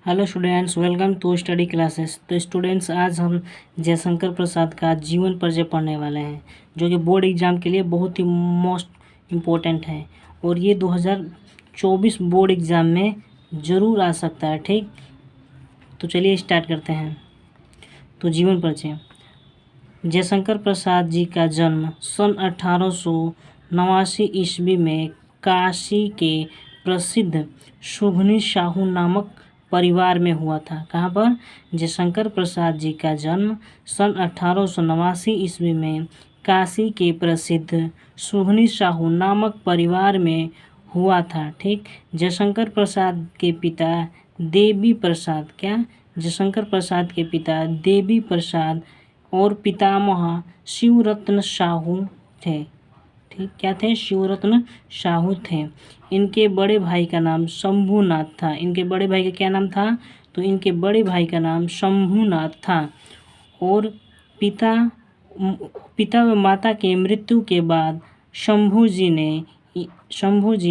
Hello students, welcome to study classes. तो students, आज हम जयशंकर प्रसाद का जीवन परिचय पढ़ने वाले हैं, जो कि बोर्ड एग्ज़ाम के लिए बहुत ही मोस्ट इम्पोर्टेंट है और ये 2024 बोर्ड एग्ज़ाम में ज़रूर आ सकता है। ठीक, तो चलिए स्टार्ट करते हैं। तो जीवन परिचय। जयशंकर प्रसाद जी का जन्म सन 1889 ईस्वी में काशी के प्रसिद्ध सुघनी साहू नामक परिवार में हुआ था। कहाँ पर? जयशंकर प्रसाद जी का जन्म सन 1889 ईस्वी में काशी के प्रसिद्ध सुघनी साहू नामक परिवार में हुआ था। ठीक, जयशंकर प्रसाद के पिता देवी प्रसाद जयशंकर प्रसाद के पिता देवी प्रसाद और पितामह शिवरत्न साहू थे। ठीक, क्या थे? शिवरत्न साहू थे। इनके बड़े भाई का नाम शंभूनाथ था। इनके बड़े भाई का क्या नाम था? तो इनके बड़े भाई का नाम शंभूनाथ था। और पिता व माता के मृत्यु के बाद शंभू जी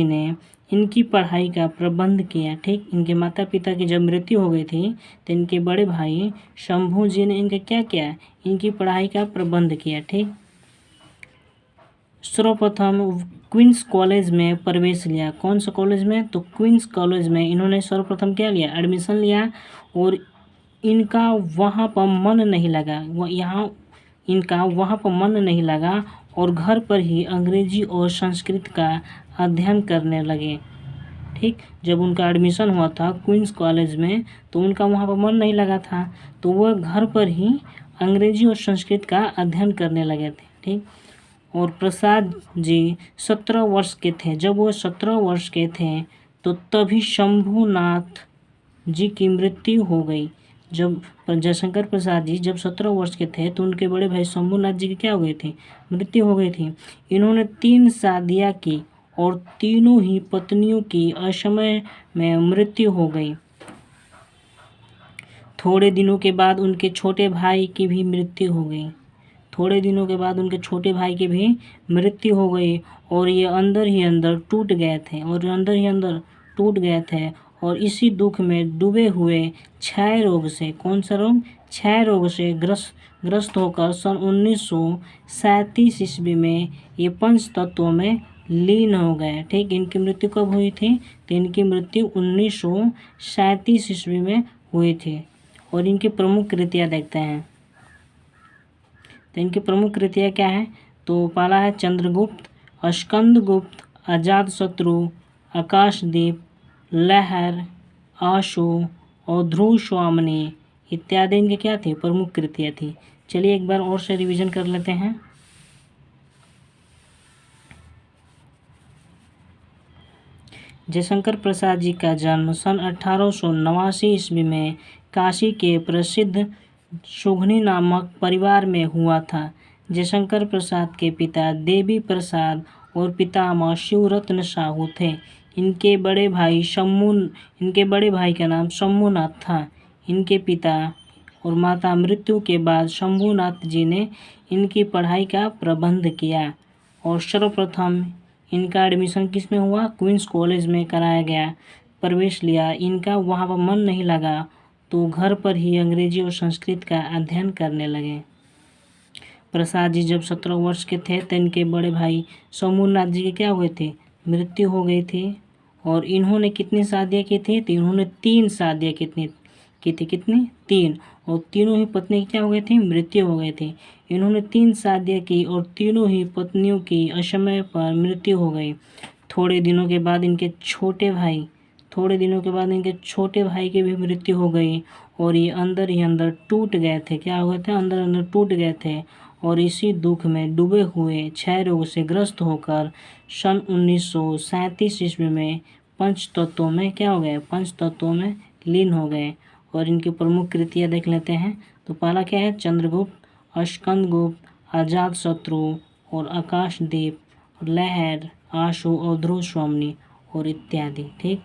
ने इनकी पढ़ाई का प्रबंध किया। ठीक, इनके माता पिता की जब मृत्यु हो गई थी तो इनके बड़े भाई शंभू जी ने इनका क्या किया? इनकी पढ़ाई का प्रबंध किया। ठीक, सर्वप्रथम क्वींस कॉलेज में प्रवेश लिया। कौन सा कॉलेज में? तो क्वींस कॉलेज में इन्होंने सर्वप्रथम क्या लिया? एडमिशन लिया। और इनका वहाँ पर मन नहीं लगा, और घर पर ही अंग्रेजी और संस्कृत का अध्ययन करने लगे। ठीक, जब उनका एडमिशन हुआ था क्वींस कॉलेज में तो उनका वहाँ पर मन नहीं लगा था, तो वह घर पर ही अंग्रेजी और संस्कृत का अध्ययन करने लगे थे। ठीक, और प्रसाद जी 17 वर्ष के थे। जब वो 17 वर्ष के थे तो तभी शंभूनाथ जी की मृत्यु हो गई। जब जयशंकर प्रसाद जी जब 17 वर्ष के थे तो उनके बड़े भाई शंभूनाथ जी की क्या हो गई थी? मृत्यु हो गई थी। इन्होंने 3 शादियाँ की और तीनों ही पत्नियों की असमय में मृत्यु हो गई। थोड़े दिनों के बाद उनके छोटे भाई की भी मृत्यु हो गई। और ये अंदर ही अंदर टूट गए थे और इसी दुख में डूबे हुए क्षय रोग से, कौन सा रोग? क्षय रोग से ग्रस्त होकर सन 1937 ईस्वी में ये पंच तत्वों में लीन हो गए। ठीक, इनकी मृत्यु कब हुई थी? तो इनकी मृत्यु 1937 ईस्वी में हुई थी। और इनकी प्रमुख कृतियाँ देखते हैं। तो इनकी प्रमुख कृतियाँ क्या है? तो पहला है चंद्रगुप्त, स्कंदगुप्त, अजातशत्रु, आकाशदीप, लहर, आशु और ध्रुव स्वामिनी इत्यादि इनके क्या थे? प्रमुख कृतियाँ थी। चलिए एक बार और से रिवीजन कर लेते हैं। जयशंकर प्रसाद जी का जन्म सन 1889 ईस्वी में काशी के प्रसिद्ध सुघनी नामक परिवार में हुआ था। जयशंकर प्रसाद के पिता देवी प्रसाद और पितामह शिवरत्न साहू थे। इनके बड़े भाई का नाम शंभूनाथ था। इनके पिता और माता मृत्यु के बाद शंभूनाथ जी ने इनकी पढ़ाई का प्रबंध किया और सर्वप्रथम इनका एडमिशन किस में हुआ? क्वींस कॉलेज में कराया गया, प्रवेश लिया। इनका वहाँ पर मन नहीं लगा तो घर पर ही अंग्रेजी और संस्कृत का अध्ययन करने लगे। प्रसाद जी जब 17 वर्ष के थे तो इनके बड़े भाई शंभूनाथ जी के क्या हुए थे? मृत्यु हो गई थी। और इन्होंने कितनी शादियाँ की थी? तो इन्होंने 3 शादियाँ की थी। कितनी? 3। और तीनों ही पत्नी क्या हो गई थी? मृत्यु हो गई थी। इन्होंने 3 शादियाँ की और तीनों ही पत्नियों की असमय पर मृत्यु हो गई। थोड़े दिनों के बाद इनके छोटे भाई की भी मृत्यु हो गई और ये अंदर ही अंदर टूट गए थे। क्या हो गए थे? अंदर टूट गए थे और इसी दुख में डूबे हुए क्षय रोग से ग्रस्त होकर सन 1937 ईस्वी में पंच तत्वों में क्या हो गए? पंच तत्वों में लीन हो गए। और इनकी प्रमुख कृतियाँ देख लेते हैं। तो पहला क्या है? चंद्रगुप्त, स्कंदगुप्त, अजातशत्रु और आकाशदीप, लहर, आशु और ध्रुव स्वामिनी और इत्यादि। ठीक,